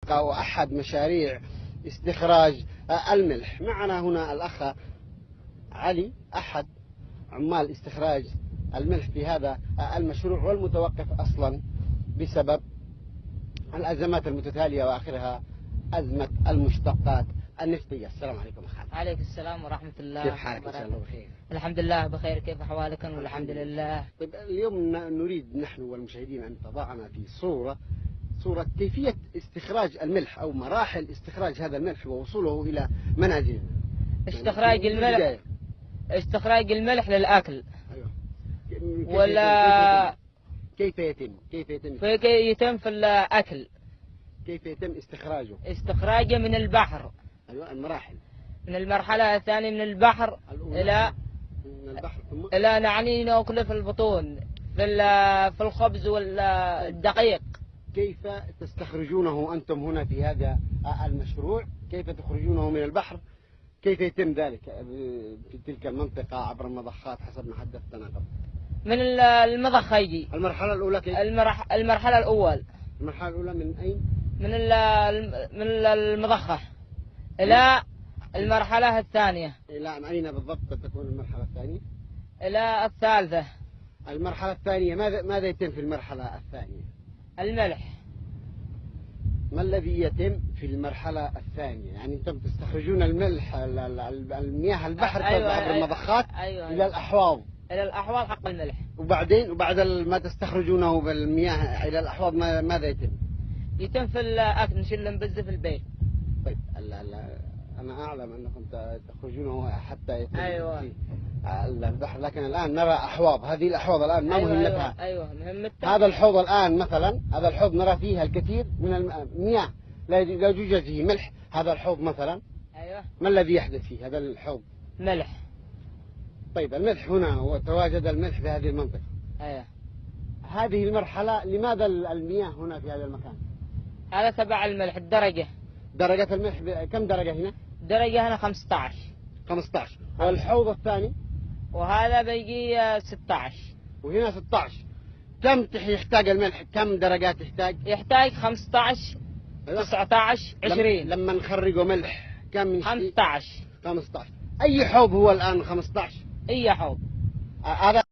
طريقة وأحد مشاريع استخراج الملح. معنا هنا الأخ علي أحد عمال استخراج الملح في هذا المشروع، والمتوقف أصلا بسبب الأزمات المتتالية وآخرها أزمة المشتقات النفطية. السلام عليكم أخي. عليكم السلام ورحمة الله. كيف حالك؟ إن شاء الله بخير. الحمد لله بخير. كيف أحوالكم؟ والحمد لله. طيب اليوم نريد نحن والمشاهدين أن تضعنا في صورة كيفية استخراج الملح أو مراحل استخراج هذا الملح ووصوله إلى منازلنا. استخراج الملح للأكل. أيوة. ولا كيف يتم في الأكل. كيف يتم استخراجه من البحر. أيوة المراحل. من المرحلة الثانية من البحر إلى من البحر ثم إلى نعني نأكله في البطون في الخبز والدقيق. كيف تستخرجونه أنتم هنا في هذا المشروع؟ كيف تخرجونه من البحر؟ كيف يتم ذلك في تلك المنطقة عبر المضخات حسب ما حدثتنا قبل؟ من المضخة يجي. المرحلة الأولى كيف؟ المرحلة الأولى من أين؟ من المضخة إلى المرحلة الثانية. إلى أين بالضبط تكون المرحلة الثانية؟ إلى الثالثة. المرحلة الثانية ماذا يتم في المرحلة الثانية؟ الملح. ما الذي يتم في المرحلة الثانية؟ يعني أنتم تستخرجون الملح المياه البحر عبر المضخات إلى الأحواض. إلى الأحواض حق الملح. وبعدين وبعد ما تستخرجونه بالمياه إلى الأحواض ماذا يتم؟ يتم في الأكل، نشيل نبذه في البيت. طيب أنا أعلم أنكم تخرجونه حتى يتم في البحر، لكن الآن نرى أحواض. هذه الأحواض الآن ما مهمتها؟ أيوة مهمتها. هذا الحوض الآن مثلا، هذا الحوض نرى فيه الكثير من المياه لا يوجد فيه ملح. هذا الحوض مثلا أيوة. ما الذي يحدث فيه هذا الحوض؟ ملح. طيب الملح هنا وتواجد الملح في هذه المنطقة. أيوة. هذه المرحلة لماذا المياه هنا في هذا المكان؟ هذا تبع الملح. درجة الملح كم درجة هنا؟ درجة هنا 15. 15. والحوض الثاني؟ وهذا بيجي 16. وهنا 16. كم يحتاج الملح؟ كم درجات يحتاج؟ يحتاج 15 19 20. لما نخرجه ملح كم؟ 15. 15. أي حوض هو الآن 15؟ أي حوض. هذا